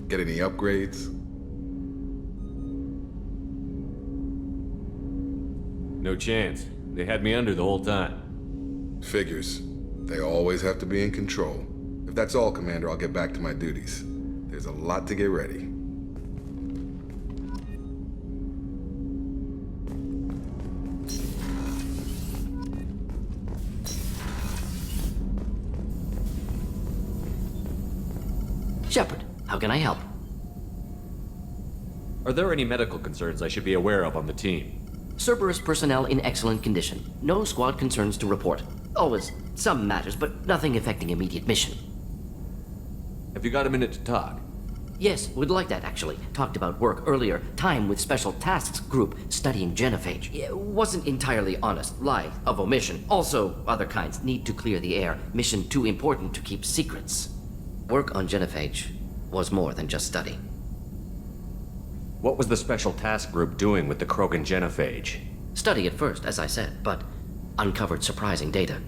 Get any upgrades? No chance. They had me under the whole time. Figures. They always have to be in control. If that's all, Commander, I'll get back to my duties. There's a lot to get ready. Shepard, how can I help? Are there any medical concerns I should be aware of on the team? Cerberus personnel in excellent condition. No squad concerns to report. Always some matters, but nothing affecting immediate mission. Have you got a minute to talk? Yes, would like that actually. Talked about work earlier. Time with Special Tasks Group studying genophage. It wasn't entirely honest. Lie of omission. Also, other kinds need to clear the air. Mission too important to keep secrets. Work on genophage was more than just study. What was the Special Task Group doing with the Krogan genophage? Study at first, as I said, but uncovered surprising data.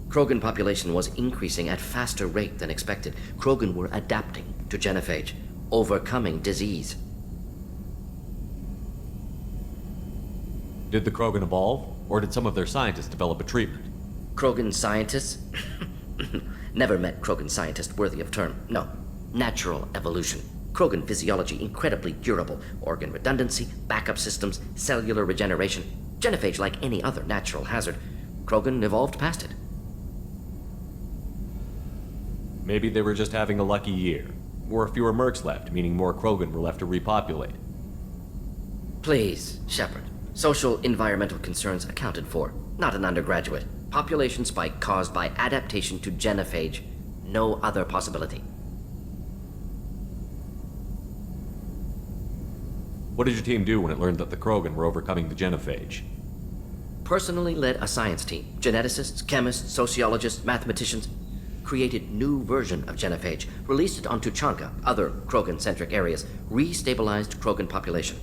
Krogan population was increasing at faster rate than expected. Krogan were adapting to genophage, overcoming disease. Did the Krogan evolve, or did some of their scientists develop a treatment? Krogan scientists? Never met Krogan scientist worthy of term. No. Natural evolution. Krogan physiology incredibly durable. Organ redundancy, backup systems, cellular regeneration. Genophage like any other natural hazard. Krogan evolved past it. Maybe they were just having a lucky year. Or fewer mercs left, meaning more Krogan were left to repopulate. Please, Shepard. Social environmental concerns accounted for. Not an undergraduate. Population spike caused by adaptation to genophage. No other possibility. What did your team do when it learned that the Krogan were overcoming the genophage? Personally led a science team. Geneticists, chemists, sociologists, mathematicians. Created new version of genophage. Released it on Tuchanka, other Krogan-centric areas. Restabilized Krogan population.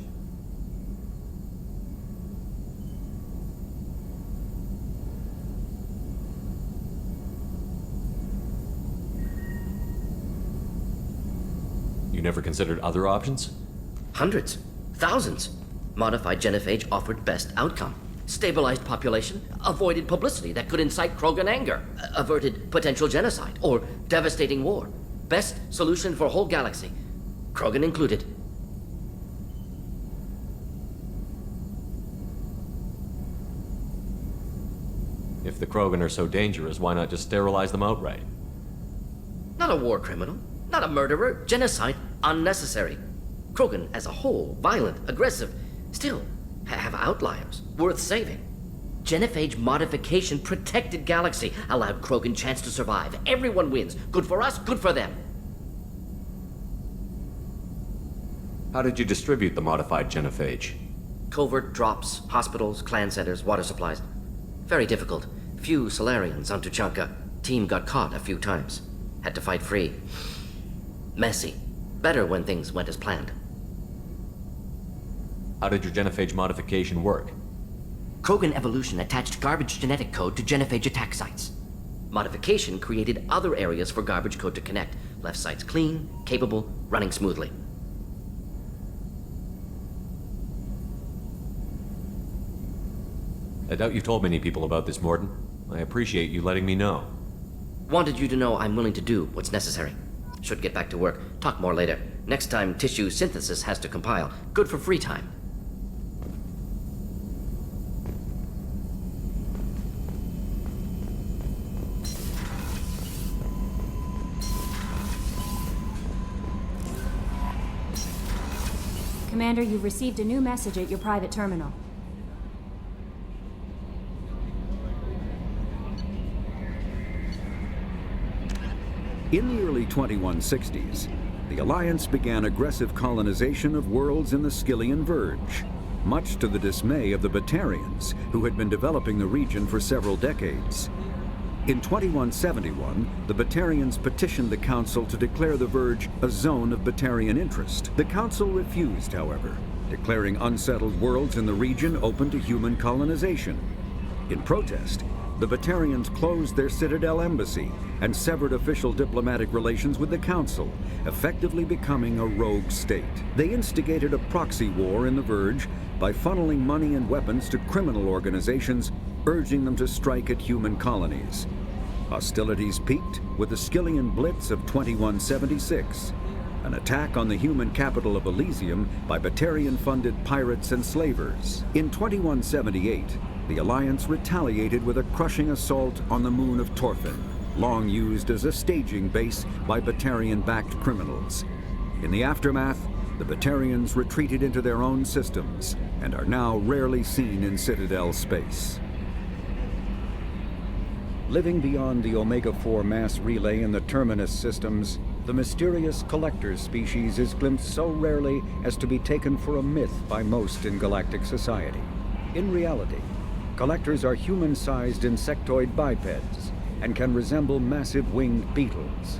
You never considered other options? Hundreds. Thousands. Modified genophage offered best outcome. Stabilized population, avoided publicity that could incite Krogan anger, averted potential genocide or devastating war. Best solution for whole galaxy, Krogan included. If the Krogan are so dangerous, why not just sterilize them outright? Not a war criminal, not a murderer, genocide, unnecessary. Krogan as a whole, violent, aggressive, still have outliers, worth saving. Genophage modification protected galaxy, allowed Krogan chance to survive. Everyone wins. Good for us, good for them. How did you distribute the modified genophage? Covert drops, hospitals, clan centers, water supplies. Very difficult. Few Solarians on Tuchanka. Team got caught a few times. Had to fight free. Messy. Better when things went as planned. How did your genophage modification work? Krogan evolution attached garbage genetic code to genophage attack sites. Modification created other areas for garbage code to connect. Left sites clean, capable, running smoothly. I doubt you told many people about this, Mordin. I appreciate you letting me know. Wanted you to know I'm willing to do what's necessary. Should get back to work. Talk more later. Next time tissue synthesis has to compile. Good for free time. Commander, you've received a new message at your private terminal. In the early 2160s, the Alliance began aggressive colonization of worlds in the Skyllian Verge, much to the dismay of the Batarians, who had been developing the region for several decades. In 2171, the Batarians petitioned the Council to declare the Verge a zone of Batarian interest. The Council refused, however, declaring unsettled worlds in the region open to human colonization. In protest, the Batarians closed their Citadel embassy and severed official diplomatic relations with the Council, effectively becoming a rogue state. They instigated a proxy war in the Verge by funneling money and weapons to criminal organizations, urging them to strike at human colonies. Hostilities peaked with the Skyllian Blitz of 2176, an attack on the human capital of Elysium by Batarian-funded pirates and slavers. In 2178, the Alliance retaliated with a crushing assault on the moon of Torfin, long used as a staging base by Batarian-backed criminals. In the aftermath, the Batarians retreated into their own systems and are now rarely seen in Citadel space. Living beyond the Omega-4 mass relay in the Terminus systems, the mysterious Collectors species is glimpsed so rarely as to be taken for a myth by most in galactic society. In reality, Collectors are human-sized insectoid bipeds and can resemble massive winged beetles.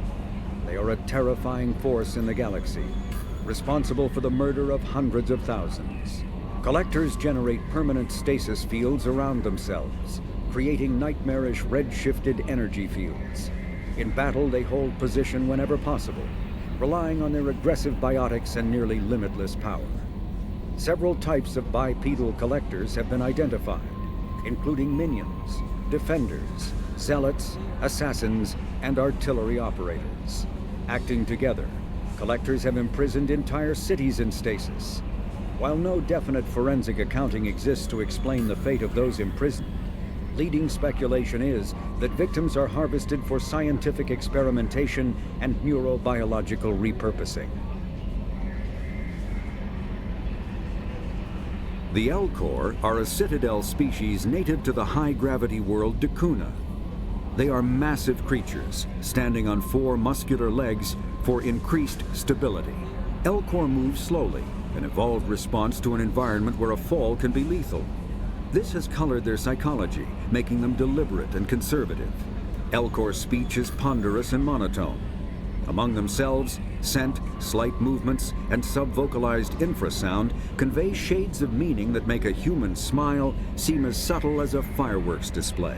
They are a terrifying force in the galaxy, responsible for the murder of hundreds of thousands. Collectors generate permanent stasis fields around themselves, creating nightmarish red-shifted energy fields. In battle, they hold position whenever possible, relying on their aggressive biotics and nearly limitless power. Several types of bipedal Collectors have been identified, including minions, defenders, zealots, assassins, and artillery operators. Acting together, Collectors have imprisoned entire cities in stasis. While no definite forensic accounting exists to explain the fate of those imprisoned, leading speculation is that victims are harvested for scientific experimentation and neurobiological repurposing. The Elcor are a Citadel species native to the high-gravity world Dakuna. They are massive creatures, standing on 4 muscular legs for increased stability. Elcor move slowly, an evolved response to an environment where a fall can be lethal. This has colored their psychology, making them deliberate and conservative. Elcor speech is ponderous and monotone. Among themselves, scent, slight movements, and sub-vocalized infrasound convey shades of meaning that make a human smile seem as subtle as a fireworks display.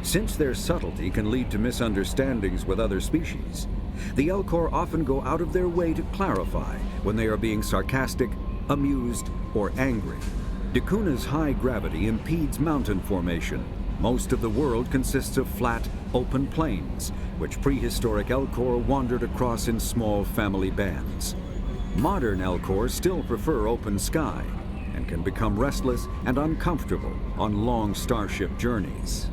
Since their subtlety can lead to misunderstandings with other species, the Elcor often go out of their way to clarify when they are being sarcastic, amused, or angry. Dakuna's high gravity impedes mountain formation. Most of the world consists of flat, open plains, which prehistoric Elcor wandered across in small family bands. Modern Elcor still prefer open sky, and everyone can become restless and uncomfortable on long starship journeys.